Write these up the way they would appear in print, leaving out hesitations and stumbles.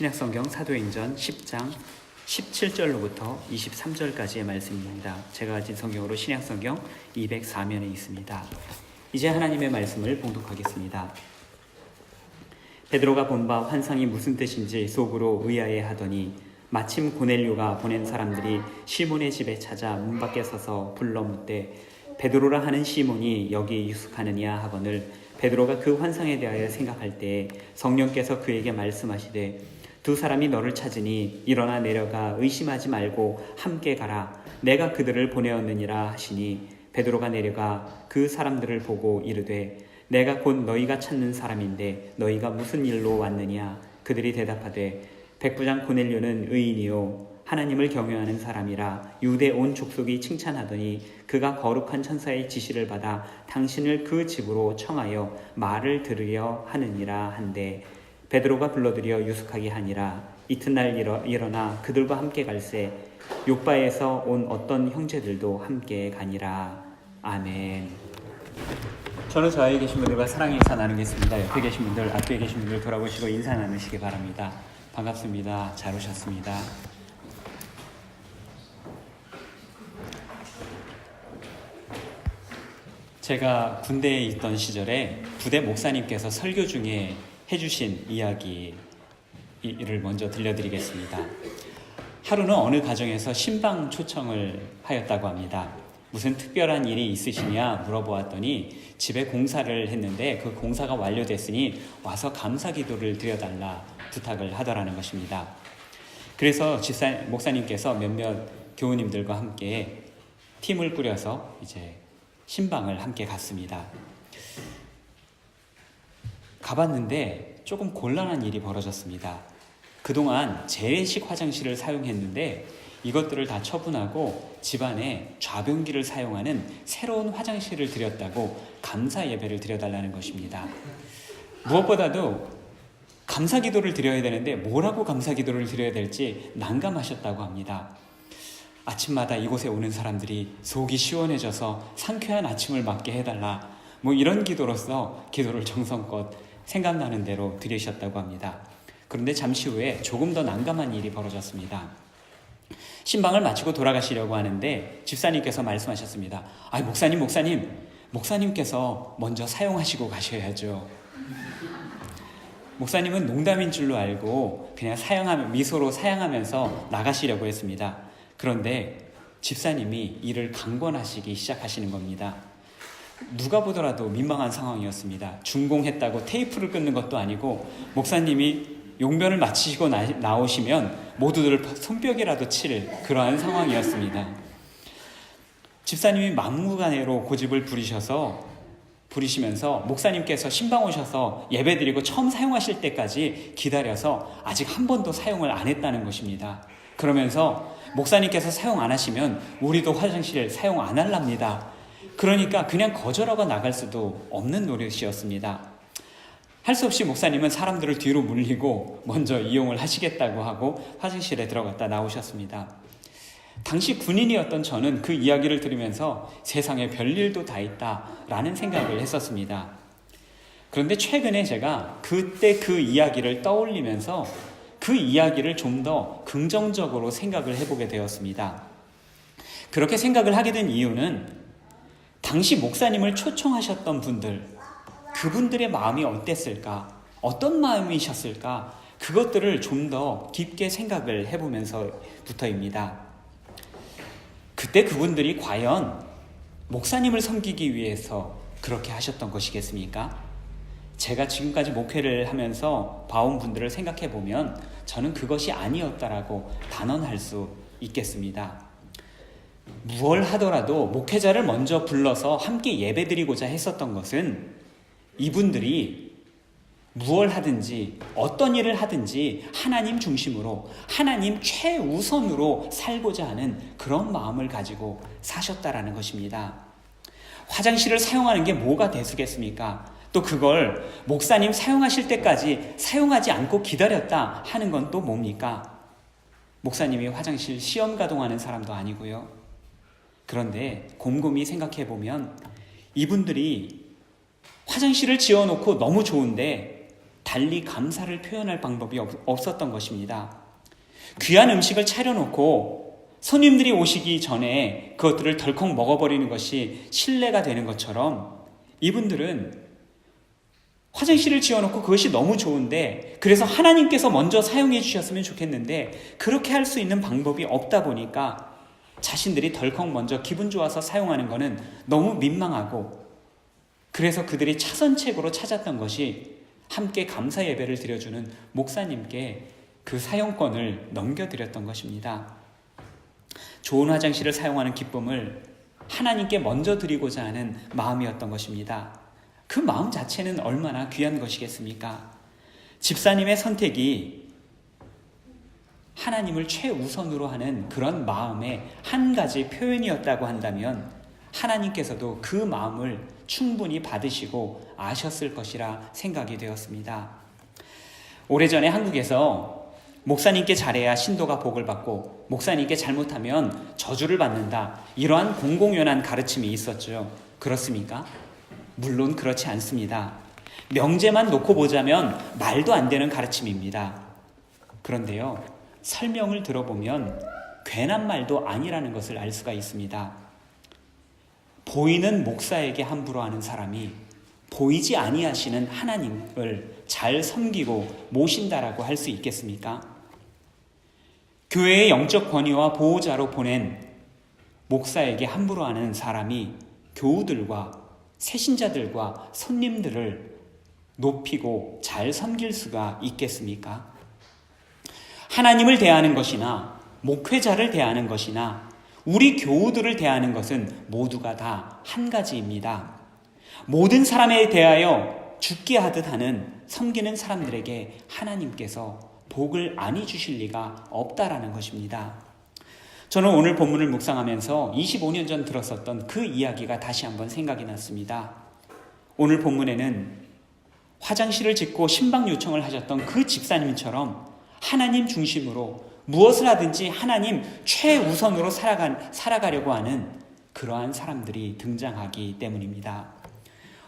신약성경 사도행전 10장 17절로부터 23절까지의 말씀입니다. 제가 가진 성경으로 신약성경 204면에 있습니다. 이제 하나님의 말씀을 봉독하겠습니다. 베드로가 본 바 환상이 무슨 뜻인지 속으로 의아해 하더니 마침 고넬료가 보낸 사람들이 시몬의 집에 찾아 문 밖에 서서 불러 묻되 베드로라 하는 시몬이 여기 유숙하느냐 하거늘 베드로가 그 환상에 대하여 생각할 때에 성령께서 그에게 말씀하시되 두 사람이 너를 찾으니 일어나 내려가 의심하지 말고 함께 가라. 내가 그들을 보내었느니라 하시니 베드로가 내려가 그 사람들을 보고 이르되 내가 곧 너희가 찾는 사람인데 너희가 무슨 일로 왔느냐. 그들이 대답하되 백부장 고넬료는 의인이요 하나님을 경외하는 사람이라 유대 온 족속이 칭찬하더니 그가 거룩한 천사의 지시를 받아 당신을 그 집으로 청하여 말을 들으려 하느니라 한데 베드로가 불러들여 유숙하게 하니라. 이튿날 일어나 그들과 함께 갈새 욥바에서 온 어떤 형제들도 함께 가니라. 아멘. 저는 저에 계신 분들과 사랑의 인사 나누겠습니다. 옆에 계신 분들, 앞에 계신 분들 돌아보시고 인사 나누시기 바랍니다. 반갑습니다. 잘 오셨습니다. 제가 군대에 있던 시절에 부대 목사님께서 설교 중에 해주신 이야기를 먼저 들려드리겠습니다. 하루는 어느 가정에서 신방 초청을 하였다고 합니다. 무슨 특별한 일이 있으시냐 물어보았더니 집에 공사를 했는데 그 공사가 완료됐으니 와서 감사 기도를 드려달라 부탁을 하더라는 것입니다. 그래서 목사님께서 몇몇 교우님들과 함께 팀을 꾸려서 이제 신방을 함께 갔습니다. 가봤는데 조금 곤란한 일이 벌어졌습니다. 그동안 재래식 화장실을 사용했는데 이것들을 다 처분하고 집안에 좌변기를 사용하는 새로운 화장실을 드렸다고 감사 예배를 드려달라는 것입니다. 무엇보다도 감사 기도를 드려야 되는데 뭐라고 감사 기도를 드려야 될지 난감하셨다고 합니다. 아침마다 이곳에 오는 사람들이 속이 시원해져서 상쾌한 아침을 맞게 해달라, 이런 기도로서 기도를 정성껏 생각나는 대로 드리셨다고 합니다. 그런데 잠시 후에 조금 더 난감한 일이 벌어졌습니다. 신방을 마치고 돌아가시려고 하는데 집사님께서 말씀하셨습니다. 목사님께서 먼저 사용하시고 가셔야죠. 목사님은 농담인 줄로 알고 그냥 미소로 사양하면서 나가시려고 했습니다. 그런데 집사님이 이를 강권하시기 시작하시는 겁니다. 누가 보더라도 민망한 상황이었습니다. 준공했다고 테이프를 끊는 것도 아니고 목사님이 용변을 마치시고 나오시면 모두들 손뼉이라도 칠 그러한 상황이었습니다. 집사님이 막무가내로 고집을 부리시면서 목사님께서 신방 오셔서 예배드리고 처음 사용하실 때까지 기다려서 아직 한 번도 사용을 안 했다는 것입니다. 그러면서 목사님께서 사용 안 하시면 우리도 화장실 사용 안 할랍니다. 그러니까 그냥 거절하고 나갈 수도 없는 노릇이었습니다. 할 수 없이 목사님은 사람들을 뒤로 물리고 먼저 이용을 하시겠다고 하고 화장실에 들어갔다 나오셨습니다. 당시 군인이었던 저는 그 이야기를 들으면서 세상에 별일도 다 있다라는 생각을 했었습니다. 그런데 최근에 제가 그때 그 이야기를 떠올리면서 그 이야기를 좀 더 긍정적으로 생각을 해보게 되었습니다. 그렇게 생각을 하게 된 이유는 당시 목사님을 초청하셨던 분들, 그분들의 마음이 어땠을까? 어떤 마음이셨을까? 그것들을 좀 더 깊게 생각을 해보면서부터입니다. 그때 그분들이 과연 목사님을 섬기기 위해서 그렇게 하셨던 것이겠습니까? 제가 지금까지 목회를 하면서 봐온 분들을 생각해 보면 저는 그것이 아니었다라고 단언할 수 있겠습니다. 무얼 하더라도 목회자를 먼저 불러서 함께 예배드리고자 했었던 것은 이분들이 무얼 하든지 어떤 일을 하든지 하나님 중심으로 하나님 최우선으로 살고자 하는 그런 마음을 가지고 사셨다라는 것입니다. 화장실을 사용하는 게 뭐가 대수겠습니까? 또 그걸 목사님 사용하실 때까지 사용하지 않고 기다렸다 하는 건 또 뭡니까? 목사님이 화장실 시험 가동하는 사람도 아니고요. 그런데 곰곰이 생각해 보면 이분들이 화장실을 지어놓고 너무 좋은데 달리 감사를 표현할 방법이 없었던 것입니다. 귀한 음식을 차려놓고 손님들이 오시기 전에 그것들을 덜컥 먹어버리는 것이 신뢰가 되는 것처럼 이분들은 화장실을 지어놓고 그것이 너무 좋은데, 그래서 하나님께서 먼저 사용해 주셨으면 좋겠는데 그렇게 할 수 있는 방법이 없다 보니까 자신들이 덜컥 먼저 기분 좋아서 사용하는 것은 너무 민망하고, 그래서 그들이 차선책으로 찾았던 것이 함께 감사 예배를 드려주는 목사님께 그 사용권을 넘겨드렸던 것입니다. 좋은 화장실을 사용하는 기쁨을 하나님께 먼저 드리고자 하는 마음이었던 것입니다. 그 마음 자체는 얼마나 귀한 것이겠습니까? 집사님의 선택이 하나님을 최우선으로 하는 그런 마음의 한 가지 표현이었다고 한다면 하나님께서도 그 마음을 충분히 받으시고 아셨을 것이라 생각이 되었습니다. 오래전에 한국에서 목사님께 잘해야 신도가 복을 받고 목사님께 잘못하면 저주를 받는다, 이러한 공공연한 가르침이 있었죠. 그렇습니까? 물론 그렇지 않습니다. 명제만 놓고 보자면 말도 안 되는 가르침입니다. 그런데요, 설명을 들어보면 괜한 말도 아니라는 것을 알 수가 있습니다. 보이는 목사에게 함부로 하는 사람이 보이지 아니하시는 하나님을 잘 섬기고 모신다라고 할 수 있겠습니까? 교회의 영적 권위와 보호자로 보낸 목사에게 함부로 하는 사람이 교우들과 새신자들과 손님들을 높이고 잘 섬길 수가 있겠습니까? 하나님을 대하는 것이나 목회자를 대하는 것이나 우리 교우들을 대하는 것은 모두가 다 한 가지입니다. 모든 사람에 대하여 죽게 하듯 하는 섬기는 사람들에게 하나님께서 복을 아니 주실 리가 없다라는 것입니다. 저는 오늘 본문을 묵상하면서 25년 전 들었었던 그 이야기가 다시 한번 생각이 났습니다. 오늘 본문에는 화장실을 짓고 신방 요청을 하셨던 그 집사님처럼 하나님 중심으로 무엇을 하든지 하나님 최우선으로 살아가려고 하는 그러한 사람들이 등장하기 때문입니다.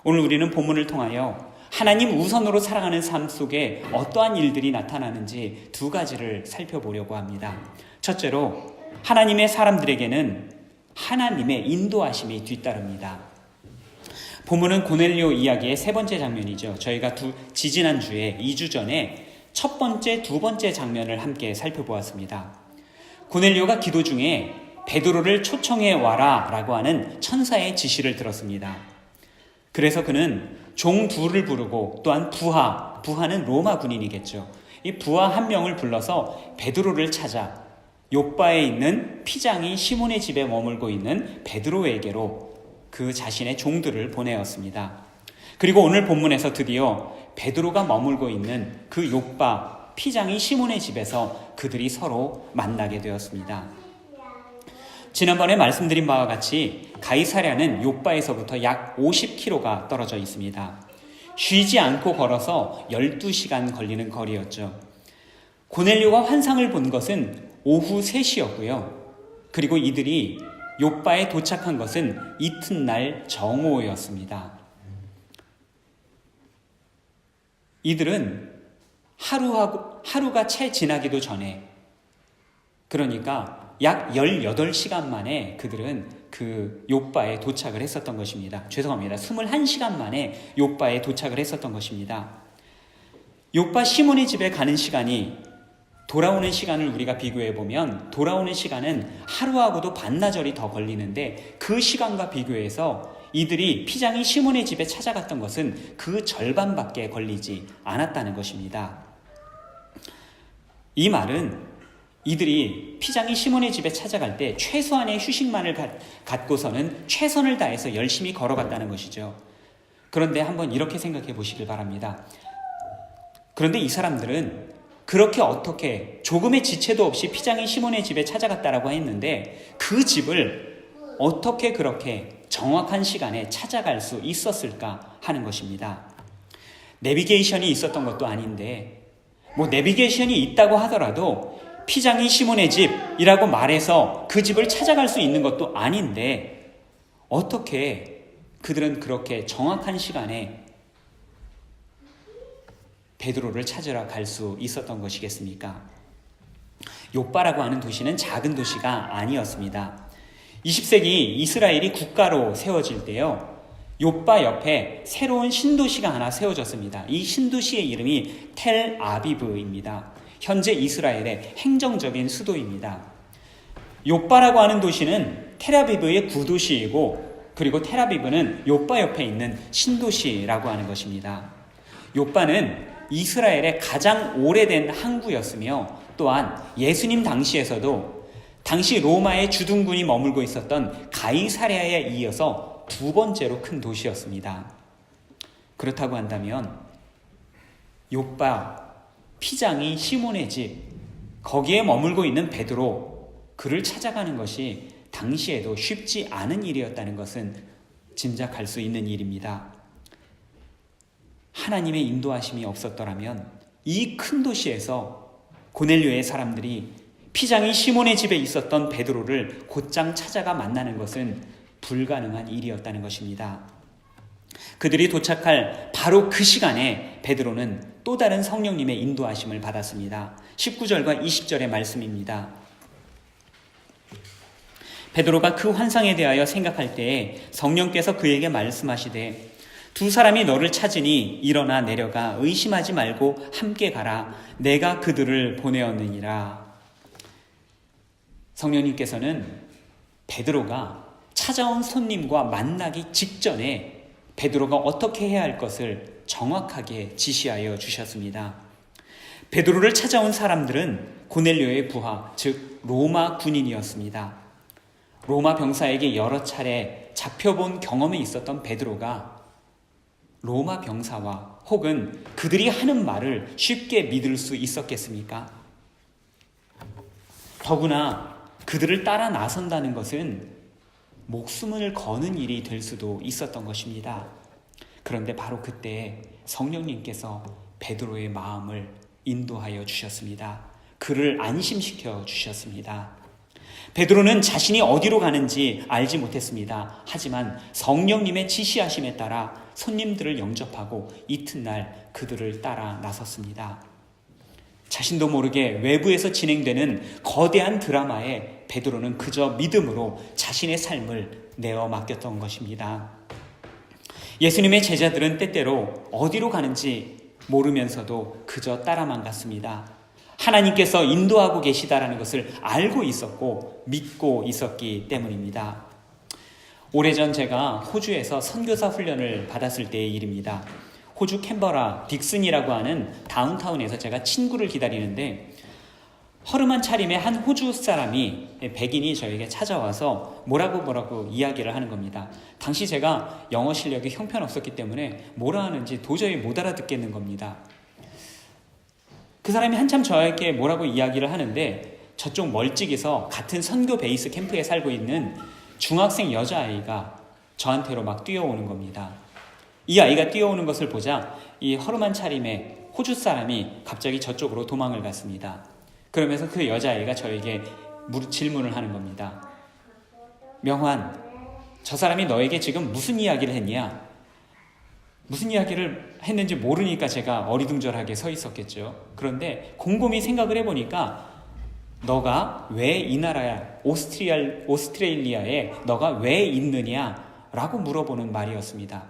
오늘 우리는 본문을 통하여 하나님 우선으로 살아가는 삶 속에 어떠한 일들이 나타나는지 두 가지를 살펴보려고 합니다. 첫째로, 하나님의 사람들에게는 하나님의 인도하심이 뒤따릅니다. 본문은 고넬료 이야기의 세 번째 장면이죠. 저희가 지지난주에 2주 전에 첫 번째, 두 번째 장면을 함께 살펴보았습니다. 고넬료가 기도 중에 베드로를 초청해 와라 라고 하는 천사의 지시를 들었습니다. 그래서 그는 종 둘을 부르고 또한 부하는 로마 군인이겠죠. 이 부하 한 명을 불러서 베드로를 찾아 욥바에 있는 피장이 시몬의 집에 머물고 있는 베드로에게로 그 자신의 종들을 보내었습니다. 그리고 오늘 본문에서 드디어 베드로가 머물고 있는 그 욥바 피장이 시몬의 집에서 그들이 서로 만나게 되었습니다. 지난번에 말씀드린 바와 같이 가이사랴는 욥바에서부터 약 50km가 떨어져 있습니다. 쉬지 않고 걸어서 12시간 걸리는 거리였죠. 고넬료가 환상을 본 것은 오후 3시였고요. 그리고 이들이 욥바에 도착한 것은 이튿날 정오였습니다. 이들은 하루가 채 지나기도 전에, 그러니까 약 18시간 만에 그들은 그 욥바에 도착을 했었던 것입니다. 죄송합니다. 21시간 만에 욥바에 도착을 했었던 것입니다. 욥바 시몬의 집에 가는 시간이 돌아오는 시간을 우리가 비교해보면 돌아오는 시간은 하루하고도 반나절이 더 걸리는데 그 시간과 비교해서 이들이 피장이 시몬의 집에 찾아갔던 것은 그 절반밖에 걸리지 않았다는 것입니다. 이 말은 이들이 피장이 시몬의 집에 찾아갈 때 최소한의 휴식만을 갖고서는 최선을 다해서 열심히 걸어갔다는 것이죠. 그런데 한번 이렇게 생각해 보시길 바랍니다. 그런데 이 사람들은 그렇게 어떻게 조금의 지체도 없이 피장이 시몬의 집에 찾아갔다라고 했는데 그 집을 어떻게 그렇게 정확한 시간에 찾아갈 수 있었을까 하는 것입니다. 내비게이션이 있었던 것도 아닌데, 내비게이션이 있다고 하더라도 피장이 시몬의 집이라고 말해서 그 집을 찾아갈 수 있는 것도 아닌데 어떻게 그들은 그렇게 정확한 시간에 베드로를 찾으러 갈 수 있었던 것이겠습니까? 욥바라고 하는 도시는 작은 도시가 아니었습니다. 20세기 이스라엘이 국가로 세워질 때요, 욥바 옆에 새로운 신도시가 하나 세워졌습니다. 이 신도시의 이름이 텔 아비브입니다. 현재 이스라엘의 행정적인 수도입니다. 욥바라고 하는 도시는 텔아비브의 구도시이고, 그리고 텔아비브는 욥바 옆에 있는 신도시라고 하는 것입니다. 욥바는 이스라엘의 가장 오래된 항구였으며, 또한 예수님 당시에서도 당시 로마의 주둔군이 머물고 있었던 가이사랴에 이어서 두 번째로 큰 도시였습니다. 그렇다고 한다면 욥바 피장이 시몬의 집, 거기에 머물고 있는 베드로, 그를 찾아가는 것이 당시에도 쉽지 않은 일이었다는 것은 짐작할 수 있는 일입니다. 하나님의 인도하심이 없었더라면 이 큰 도시에서 고넬료의 사람들이 피장이 시몬의 집에 있었던 베드로를 곧장 찾아가 만나는 것은 불가능한 일이었다는 것입니다. 그들이 도착할 바로 그 시간에 베드로는 또 다른 성령님의 인도하심을 받았습니다. 19절과 20절의 말씀입니다. 베드로가 그 환상에 대하여 생각할 때에 성령께서 그에게 말씀하시되 두 사람이 너를 찾으니 일어나 내려가 의심하지 말고 함께 가라. 내가 그들을 보내었느니라. 성령님께서는 베드로가 찾아온 손님과 만나기 직전에 베드로가 어떻게 해야 할 것을 정확하게 지시하여 주셨습니다. 베드로를 찾아온 사람들은 고넬료의 부하, 즉 로마 군인이었습니다. 로마 병사에게 여러 차례 잡혀본 경험이 있었던 베드로가 로마 병사와 혹은 그들이 하는 말을 쉽게 믿을 수 있었겠습니까? 더구나 그들을 따라 나선다는 것은 목숨을 거는 일이 될 수도 있었던 것입니다. 그런데 바로 그때 성령님께서 베드로의 마음을 인도하여 주셨습니다. 그를 안심시켜 주셨습니다. 베드로는 자신이 어디로 가는지 알지 못했습니다. 하지만 성령님의 지시하심에 따라 손님들을 영접하고 이튿날 그들을 따라 나섰습니다. 자신도 모르게 외부에서 진행되는 거대한 드라마에 베드로는 그저 믿음으로 자신의 삶을 내어 맡겼던 것입니다. 예수님의 제자들은 때때로 어디로 가는지 모르면서도 그저 따라만 갔습니다. 하나님께서 인도하고 계시다라는 것을 알고 있었고 믿고 있었기 때문입니다. 오래전 제가 호주에서 선교사 훈련을 받았을 때의 일입니다. 호주 캔버라 딕슨이라고 하는 다운타운에서 제가 친구를 기다리는데 허름한 차림의 한 호주 사람이, 백인이 저에게 찾아와서 뭐라고 이야기를 하는 겁니다. 당시 제가 영어 실력이 형편없었기 때문에 뭐라 하는지 도저히 못 알아듣겠는 겁니다. 그 사람이 한참 저에게 뭐라고 이야기를 하는데 저쪽 멀찍이서 같은 선교 베이스 캠프에 살고 있는 중학생 여자아이가 저한테로 막 뛰어오는 겁니다. 이 아이가 뛰어오는 것을 보자 이 허름한 차림의 호주 사람이 갑자기 저쪽으로 도망을 갔습니다. 그러면서 그 여자아이가 저에게 질문을 하는 겁니다. 명환, 저 사람이 너에게 지금 무슨 이야기를 했냐? 무슨 이야기를 했는지 모르니까 제가 어리둥절하게 서 있었겠죠. 그런데 곰곰이 생각을 해보니까 너가 왜 이 나라야, 오스트레일리아에 너가 왜 있느냐라고 물어보는 말이었습니다.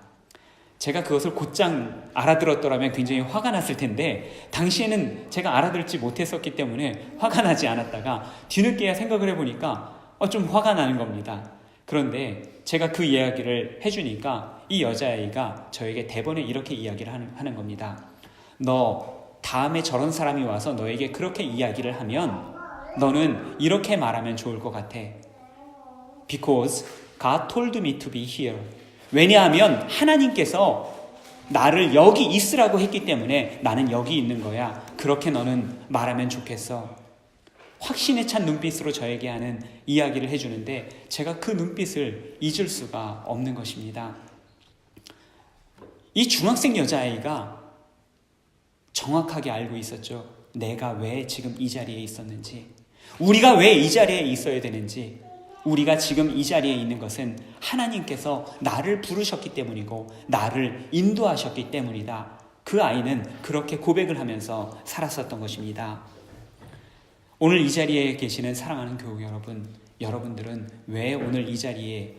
제가 그것을 곧장 알아들었더라면 굉장히 화가 났을 텐데 당시에는 제가 알아들지 못했었기 때문에 화가 나지 않았다가 뒤늦게야 생각을 해보니까 좀 화가 나는 겁니다. 그런데 제가 그 이야기를 해주니까 이 여자아이가 저에게 대번에 이렇게 이야기를 하는 겁니다. 너 다음에 저런 사람이 와서 너에게 그렇게 이야기를 하면 너는 이렇게 말하면 좋을 것 같아. Because God told me to be here. 왜냐하면 하나님께서 나를 여기 있으라고 했기 때문에 나는 여기 있는 거야. 그렇게 너는 말하면 좋겠어. 확신에 찬 눈빛으로 저에게 하는 이야기를 해주는데 제가 그 눈빛을 잊을 수가 없는 것입니다. 이 중학생 여자아이가 정확하게 알고 있었죠. 내가 왜 지금 이 자리에 있었는지, 우리가 왜 이 자리에 있어야 되는지, 우리가 지금 이 자리에 있는 것은 하나님께서 나를 부르셨기 때문이고 나를 인도하셨기 때문이다. 그 아이는 그렇게 고백을 하면서 살았었던 것입니다. 오늘 이 자리에 계시는 사랑하는 교우 여러분, 여러분들은 왜 오늘 이 자리에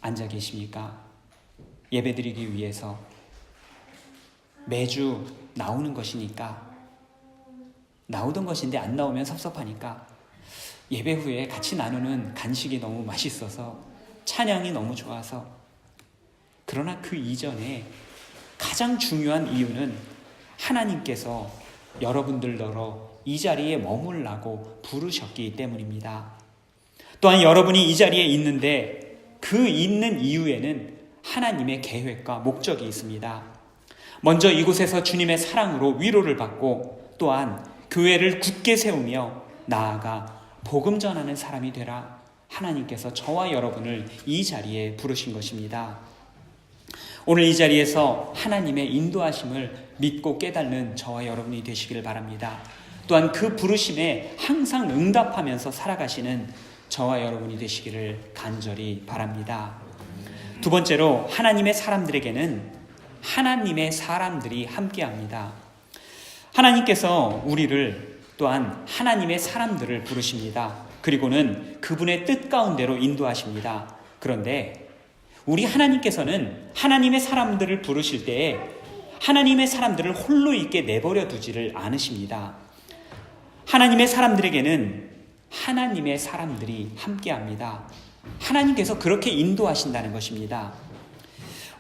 앉아 계십니까? 예배드리기 위해서 매주 나오는 것이니까, 나오던 것인데 안 나오면 섭섭하니까, 예배 후에 같이 나누는 간식이 너무 맛있어서, 찬양이 너무 좋아서. 그러나 그 이전에 가장 중요한 이유는 하나님께서 여러분들더러 이 자리에 머물라고 부르셨기 때문입니다. 또한 여러분이 이 자리에 있는데 그 있는 이유에는 하나님의 계획과 목적이 있습니다. 먼저 이곳에서 주님의 사랑으로 위로를 받고, 또한 교회를 굳게 세우며 나아가 복음 전하는 사람이 되라, 하나님께서 저와 여러분을 이 자리에 부르신 것입니다. 오늘 이 자리에서 하나님의 인도하심을 믿고 깨닫는 저와 여러분이 되시길 바랍니다. 또한 그 부르심에 항상 응답하면서 살아가시는 저와 여러분이 되시기를 간절히 바랍니다. 두 번째로, 하나님의 사람들에게는 하나님의 사람들이 함께합니다. 하나님께서 우리를 또한 하나님의 사람들을 부르십니다. 그리고는 그분의 뜻 가운데로 인도하십니다. 그런데 우리 하나님께서는 하나님의 사람들을 부르실 때에 하나님의 사람들을 홀로 있게 내버려 두지를 않으십니다. 하나님의 사람들에게는 하나님의 사람들이 함께합니다. 하나님께서 그렇게 인도하신다는 것입니다.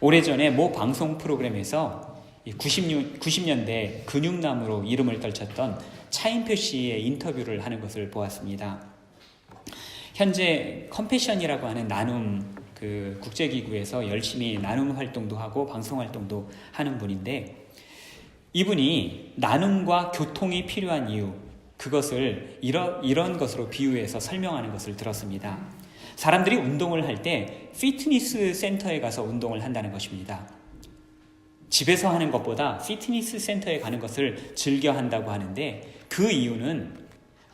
오래전에 모 방송 프로그램에서 90년대 근육남으로 이름을 떨쳤던 차인표 씨의 인터뷰를 하는 것을 보았습니다. 현재 컴패션이라고 하는 나눔 국제기구에서 열심히 나눔 활동도 하고 방송 활동도 하는 분인데, 이분이 나눔과 교통이 필요한 이유, 그것을 이런 것으로 비유해서 설명하는 것을 들었습니다. 사람들이 운동을 할 때 피트니스 센터에 가서 운동을 한다는 것입니다. 집에서 하는 것보다 피트니스 센터에 가는 것을 즐겨 한다고 하는데, 그 이유는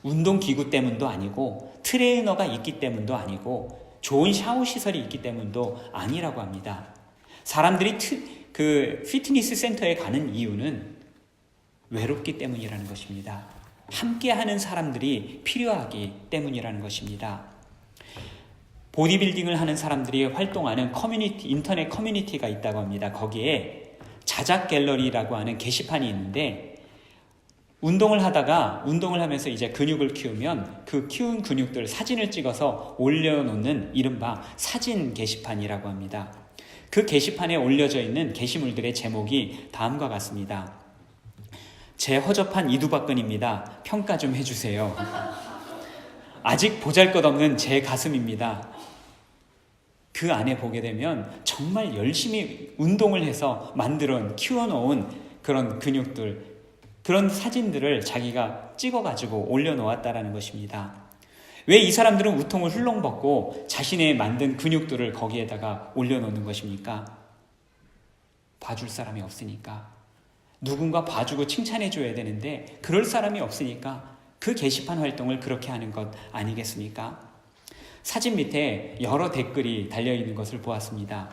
운동기구 때문도 아니고 트레이너가 있기 때문도 아니고 좋은 샤워 시설이 있기 때문도 아니라고 합니다. 사람들이 피트니스 센터에 가는 이유는 외롭기 때문이라는 것입니다. 함께하는 사람들이 필요하기 때문이라는 것입니다. 보디빌딩을 하는 사람들이 활동하는 인터넷 커뮤니티가 있다고 합니다. 거기에 자작 갤러리라고 하는 게시판이 있는데, 운동을 하면서 이제 근육을 키우면 그 키운 근육들 사진을 찍어서 올려놓는 이른바 사진 게시판이라고 합니다. 그 게시판에 올려져 있는 게시물들의 제목이 다음과 같습니다. 제 허접한 이두박근입니다. 평가 좀 해주세요. 아직 보잘것없는 제 가슴입니다. 그 안에 보게 되면 정말 열심히 운동을 해서 키워놓은 그런 근육들, 그런 사진들을 자기가 찍어가지고 올려놓았다라는 것입니다. 왜 이 사람들은 우통을 훌렁 벗고 자신의 만든 근육들을 거기에다가 올려놓는 것입니까? 봐줄 사람이 없으니까. 누군가 봐주고 칭찬해줘야 되는데 그럴 사람이 없으니까 그 게시판 활동을 그렇게 하는 것 아니겠습니까? 사진 밑에 여러 댓글이 달려있는 것을 보았습니다.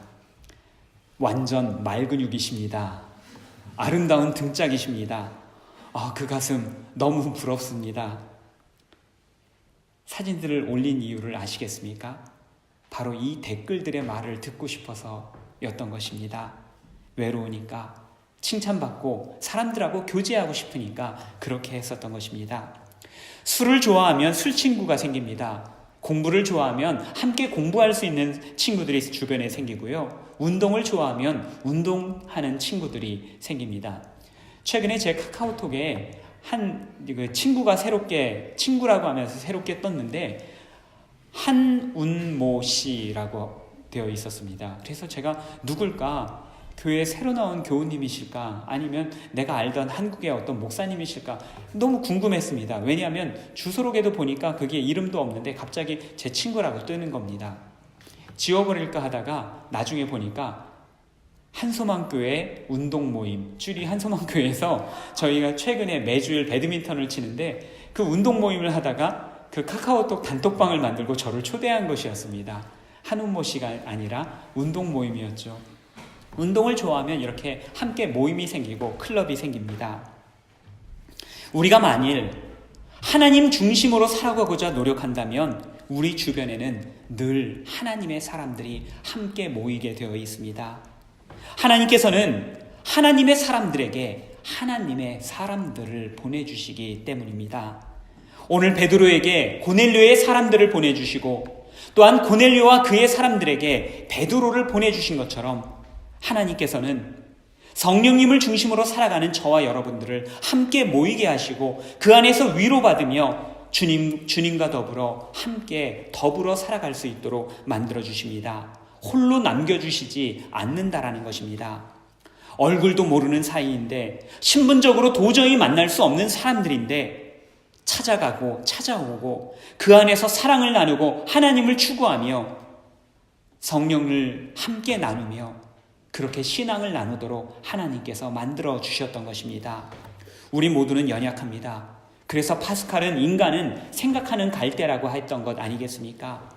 완전 말근육이십니다. 아름다운 등짝이십니다. 그 가슴 너무 부럽습니다. 사진들을 올린 이유를 아시겠습니까? 바로 이 댓글들의 말을 듣고 싶어서였던 것입니다. 외로우니까, 칭찬받고 사람들하고 교제하고 싶으니까 그렇게 했었던 것입니다. 술을 좋아하면 술 친구가 생깁니다. 공부를 좋아하면 함께 공부할 수 있는 친구들이 주변에 생기고요. 운동을 좋아하면 운동하는 친구들이 생깁니다. 최근에 제 카카오톡에 친구가 친구라고 하면서 새롭게 떴는데, 한운모 씨라고 되어 있었습니다. 그래서 제가 누굴까? 교회에 새로 나온 교우님이실까? 아니면 내가 알던 한국의 어떤 목사님이실까? 너무 궁금했습니다. 왜냐하면 주소록에도 보니까 그게 이름도 없는데 갑자기 제 친구라고 뜨는 겁니다. 지워버릴까 하다가 나중에 보니까 한소망교회 운동 모임, 줄이 한소망교회에서 저희가 최근에 매주일 배드민턴을 치는데 그 운동 모임을 하다가 그 카카오톡 단톡방을 만들고 저를 초대한 것이었습니다. 한운모 씨가 아니라 운동 모임이었죠. 운동을 좋아하면 이렇게 함께 모임이 생기고 클럽이 생깁니다. 우리가 만일 하나님 중심으로 살아가고자 노력한다면 우리 주변에는 늘 하나님의 사람들이 함께 모이게 되어 있습니다. 하나님께서는 하나님의 사람들에게 하나님의 사람들을 보내주시기 때문입니다. 오늘 베드로에게 고넬료의 사람들을 보내주시고 또한 고넬료와 그의 사람들에게 베드로를 보내주신 것처럼 하나님께서는 성령님을 중심으로 살아가는 저와 여러분들을 함께 모이게 하시고 그 안에서 위로받으며 주님과 더불어 살아갈 수 있도록 만들어 주십니다. 홀로 남겨주시지 않는다라는 것입니다. 얼굴도 모르는 사이인데 신분적으로 도저히 만날 수 없는 사람들인데 찾아오고 그 안에서 사랑을 나누고 하나님을 추구하며 성령을 함께 나누며 그렇게 신앙을 나누도록 하나님께서 만들어 주셨던 것입니다. 우리 모두는 연약합니다. 그래서 파스칼은 인간은 생각하는 갈대라고 했던 것 아니겠습니까?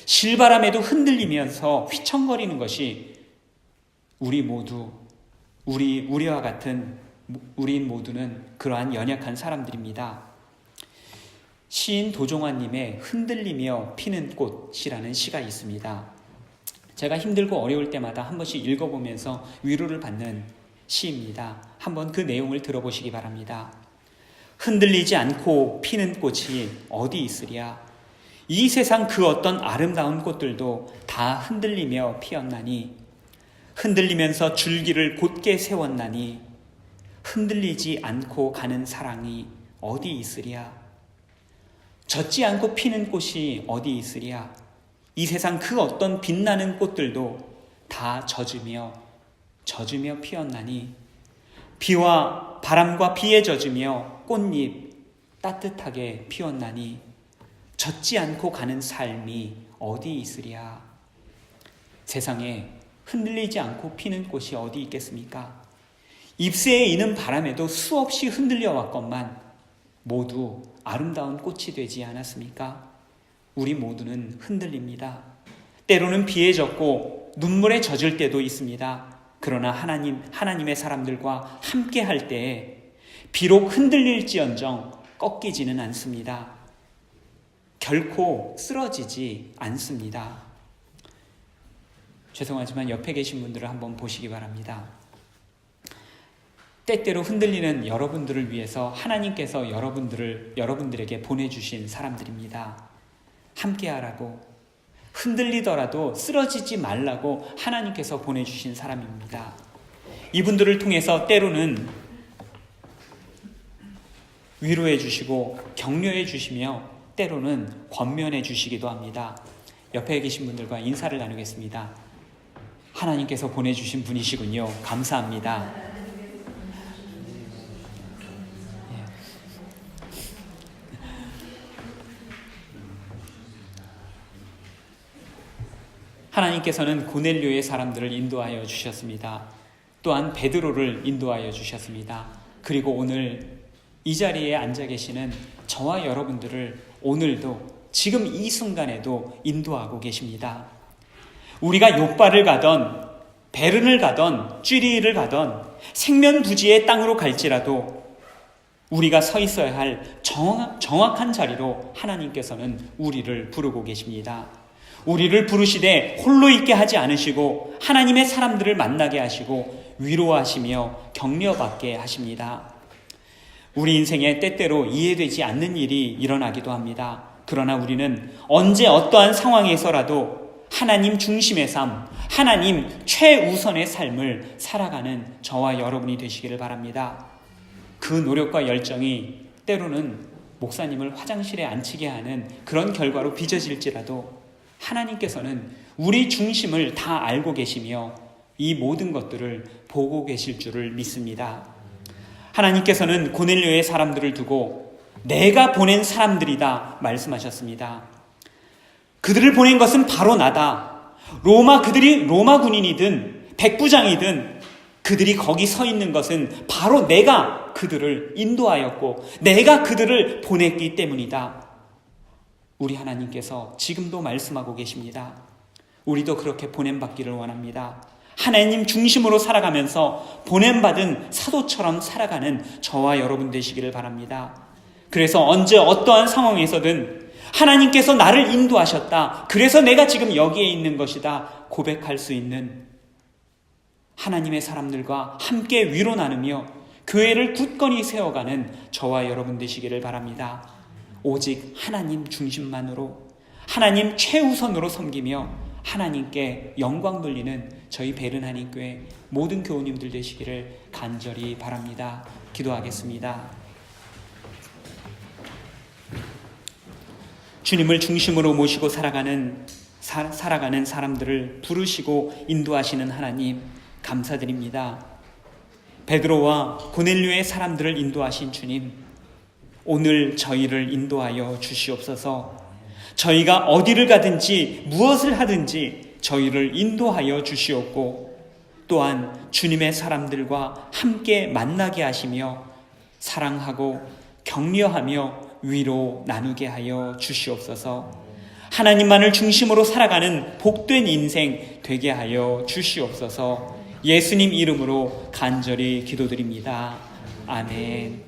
실바람에도 흔들리면서 휘청거리는 것이 우리와 같은 우린 모두는 그러한 연약한 사람들입니다. 시인 도종환님의 흔들리며 피는 꽃이라는 시가 있습니다. 제가 힘들고 어려울 때마다 한 번씩 읽어보면서 위로를 받는 시입니다. 한번 그 내용을 들어보시기 바랍니다. 흔들리지 않고 피는 꽃이 어디 있으랴. 이 세상 그 어떤 아름다운 꽃들도 다 흔들리며 피었나니 흔들리면서 줄기를 곧게 세웠나니 흔들리지 않고 가는 사랑이 어디 있으랴. 젖지 않고 피는 꽃이 어디 있으랴. 이 세상 그 어떤 빛나는 꽃들도 다 젖으며 피었나니 비와 바람과 비에 젖으며 꽃잎 따뜻하게 피었나니 젖지 않고 가는 삶이 어디 있으랴. 세상에 흔들리지 않고 피는 꽃이 어디 있겠습니까? 잎새에 이는 바람에도 수없이 흔들려 왔건만 모두 아름다운 꽃이 되지 않았습니까? 우리 모두는 흔들립니다. 때로는 비에 젖고 눈물에 젖을 때도 있습니다. 그러나 하나님의 사람들과 함께 할 때에 비록 흔들릴지언정 꺾이지는 않습니다. 결코 쓰러지지 않습니다. 죄송하지만 옆에 계신 분들을 한번 보시기 바랍니다. 때때로 흔들리는 여러분들을 위해서 하나님께서 여러분들에게 보내주신 사람들입니다. 함께하라고, 흔들리더라도 쓰러지지 말라고 하나님께서 보내주신 사람입니다. 이분들을 통해서 때로는 위로해 주시고 격려해 주시며 때로는 권면해 주시기도 합니다. 옆에 계신 분들과 인사를 나누겠습니다. 하나님께서 보내주신 분이시군요. 감사합니다. 하나님께서는 고넬료의 사람들을 인도하여 주셨습니다. 또한 베드로를 인도하여 주셨습니다. 그리고 오늘 이 자리에 앉아 계시는 저와 여러분들을 오늘도 지금 이 순간에도 인도하고 계십니다. 우리가 욥바를 가던 베른을 가던 쥐리를 가던 생면부지의 땅으로 갈지라도 우리가 서 있어야 할 정확한 자리로 하나님께서는 우리를 부르고 계십니다. 우리를 부르시되 홀로 있게 하지 않으시고 하나님의 사람들을 만나게 하시고 위로하시며 격려받게 하십니다. 우리 인생에 때때로 이해되지 않는 일이 일어나기도 합니다. 그러나 우리는 언제 어떠한 상황에서라도 하나님 중심의 삶, 하나님 최우선의 삶을 살아가는 저와 여러분이 되시기를 바랍니다. 그 노력과 열정이 때로는 목사님을 화장실에 앉히게 하는 그런 결과로 빚어질지라도 하나님께서는 우리 중심을 다 알고 계시며 이 모든 것들을 보고 계실 줄을 믿습니다. 하나님께서는 고넬료의 사람들을 두고 내가 보낸 사람들이다 말씀하셨습니다. 그들을 보낸 것은 바로 나다. 그들이 로마 군인이든 백부장이든 그들이 거기 서 있는 것은 바로 내가 그들을 인도하였고 내가 그들을 보냈기 때문이다. 우리 하나님께서 지금도 말씀하고 계십니다. 우리도 그렇게 보냄받기를 원합니다. 하나님 중심으로 살아가면서 보냄받은 사도처럼 살아가는 저와 여러분 되시기를 바랍니다. 그래서 언제 어떠한 상황에서든 하나님께서 나를 인도하셨다, 그래서 내가 지금 여기에 있는 것이다 고백할 수 있는 하나님의 사람들과 함께 위로 나누며 교회를 굳건히 세워가는 저와 여러분 되시기를 바랍니다. 오직 하나님 중심만으로, 하나님 최우선으로 섬기며 하나님께 영광 돌리는 저희 베른하님교회 모든 교우님들 되시기를 간절히 바랍니다. 기도하겠습니다. 주님을 중심으로 모시고 살아가는 사람들을 부르시고 인도하시는 하나님 감사드립니다. 베드로와 고넬료의 사람들을 인도하신 주님, 오늘 저희를 인도하여 주시옵소서. 저희가 어디를 가든지 무엇을 하든지 저희를 인도하여 주시옵고, 또한 주님의 사람들과 함께 만나게 하시며 사랑하고 격려하며 위로 나누게 하여 주시옵소서. 하나님만을 중심으로 살아가는 복된 인생 되게 하여 주시옵소서. 예수님 이름으로 간절히 기도드립니다. 아멘.